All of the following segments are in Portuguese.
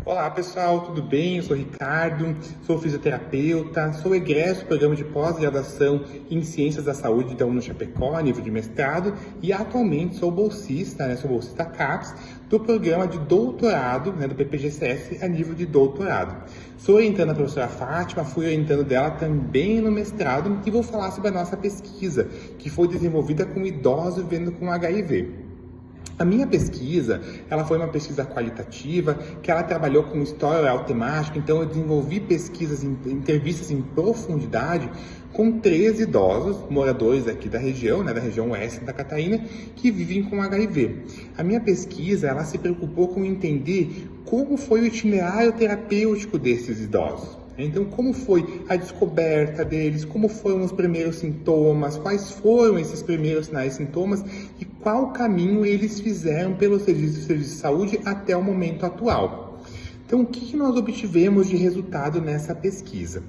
Olá pessoal, tudo bem? Eu sou Ricardo, sou fisioterapeuta, sou egresso do programa de pós-graduação em Ciências da Saúde da UniChapecó, nível de mestrado, e atualmente sou bolsista, sou bolsista CAPES, do programa de doutorado, do PPGCS, a nível de doutorado. Sou orientando a professora Fátima, fui orientando dela também no mestrado e vou falar sobre a nossa pesquisa, que foi desenvolvida com idosos vivendo com HIV. A minha pesquisa, ela foi uma pesquisa qualitativa, que ela trabalhou com história oral temática, então eu desenvolvi pesquisas, entrevistas em profundidade com 13 idosos, moradores aqui da região oeste da Catarina, que vivem com HIV. A minha pesquisa, ela se preocupou com entender como foi o itinerário terapêutico desses idosos. Então, como foi a descoberta deles, como foram os primeiros sintomas, quais foram esses primeiros sinais e sintomas e qual caminho eles fizeram pelo serviço de saúde até o momento atual. Então, o que nós obtivemos de resultado nessa pesquisa?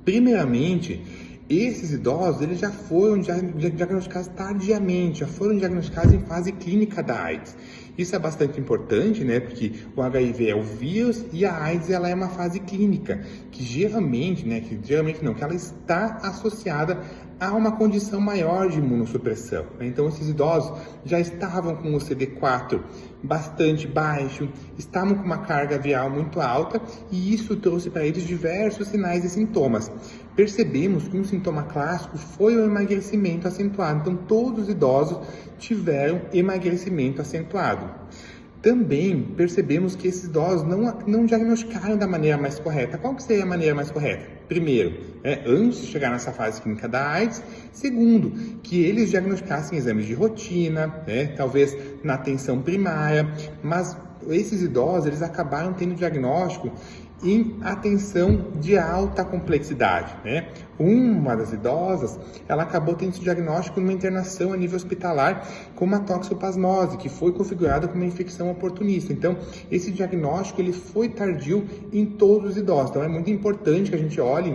Primeiramente, esses idosos eles já foram diagnosticados tardiamente, já foram diagnosticados em fase clínica da AIDS. Isso é bastante importante, porque o HIV é o vírus e a AIDS ela é uma fase clínica, que ela está associada a uma condição maior de imunossupressão. Então, esses idosos já estavam com o CD4 bastante baixo, estavam com uma carga viral muito alta e isso trouxe para eles diversos sinais e sintomas. Percebemos que um sintoma clássico foi o emagrecimento acentuado. Então, todos os idosos tiveram emagrecimento acentuado. Também percebemos que esses idosos não diagnosticaram da maneira mais correta. Qual que seria a maneira mais correta? Primeiro, antes de chegar nessa fase clínica da AIDS. Segundo, que eles diagnosticassem exames de rotina, talvez na atenção primária. Mas esses idosos, eles acabaram tendo diagnóstico em atenção de alta complexidade, Uma das idosas, ela acabou tendo esse diagnóstico numa internação a nível hospitalar com uma toxoplasmose, que foi configurada como uma infecção oportunista. Então, esse diagnóstico, ele foi tardio em todos os idosos. Então, é muito importante que a gente olhe,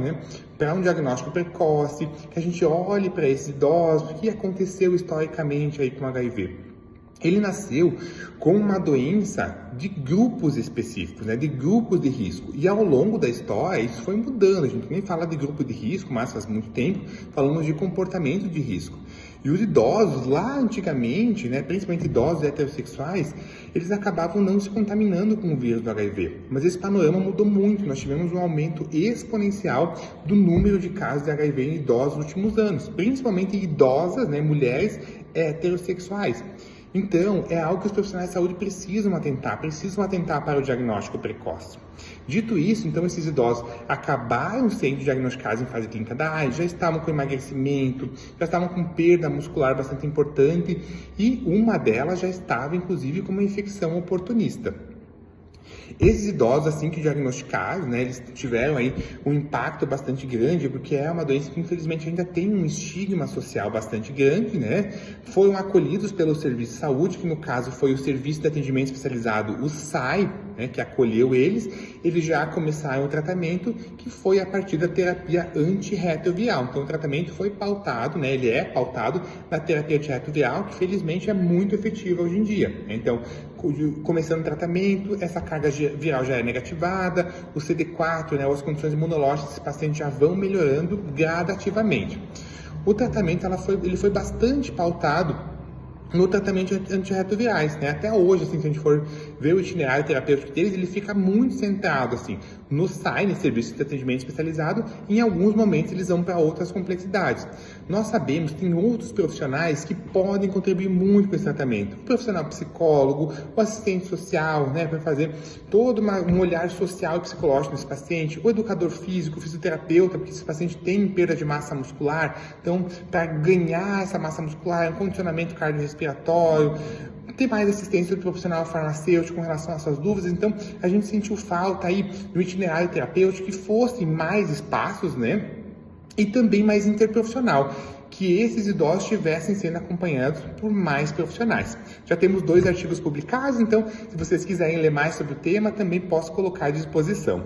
para um diagnóstico precoce, que a gente olhe para esses idosos, o que aconteceu historicamente aí com HIV. Ele nasceu com uma doença de grupos específicos, de grupos de risco. E ao longo da história, isso foi mudando. A gente nem fala de grupo de risco, mas faz muito tempo, falamos de comportamento de risco. E os idosos, lá antigamente, principalmente idosos heterossexuais, eles acabavam não se contaminando com o vírus do HIV. Mas esse panorama mudou muito. Nós tivemos um aumento exponencial do número de casos de HIV em idosos nos últimos anos, principalmente em idosas, mulheres heterossexuais. Então, é algo que os profissionais de saúde precisam atentar para o diagnóstico precoce. Dito isso, então, esses idosos acabaram sendo diagnosticados em fase clínica da AIDS, já estavam com emagrecimento, já estavam com perda muscular bastante importante e uma delas já estava, inclusive, com uma infecção oportunista. Esses idosos, assim que diagnosticados, eles tiveram aí um impacto bastante grande, porque é uma doença que infelizmente ainda tem um estigma social bastante grande, Foram acolhidos pelo serviço de saúde, que no caso foi o Serviço de Atendimento Especializado, o SAI, que acolheu eles. Eles já começaram o tratamento, que foi a partir da terapia antirretroviral. Então o tratamento foi pautado, ele é pautado na terapia antirretroviral, que felizmente é muito efetiva hoje em dia. Então, começando o tratamento, essa carga viral já é negativada, o CD4, as condições imunológicas desse paciente já vão melhorando gradativamente. O tratamento ele foi bastante pautado no tratamento de antirretrovirais, Até hoje, se a gente for ver o itinerário terapêutico deles, ele fica muito centrado, no SAI, Serviço de Atendimento Especializado, e em alguns momentos eles vão para outras complexidades. Nós sabemos que tem outros profissionais que podem contribuir muito com esse tratamento. O profissional psicólogo, o assistente social, para fazer todo um olhar social e psicológico nesse paciente, o educador físico, o fisioterapeuta, porque esse paciente tem perda de massa muscular, então, para ganhar essa massa muscular, um condicionamento cardiorrespiratório, ter mais assistência do profissional farmacêutico com relação a essas dúvidas. Então, a gente sentiu falta aí no itinerário terapêutico que fossem mais espaços, e também mais interprofissional, que esses idosos estivessem sendo acompanhados por mais profissionais. Já temos 2 artigos publicados, então, se vocês quiserem ler mais sobre o tema, também posso colocar à disposição.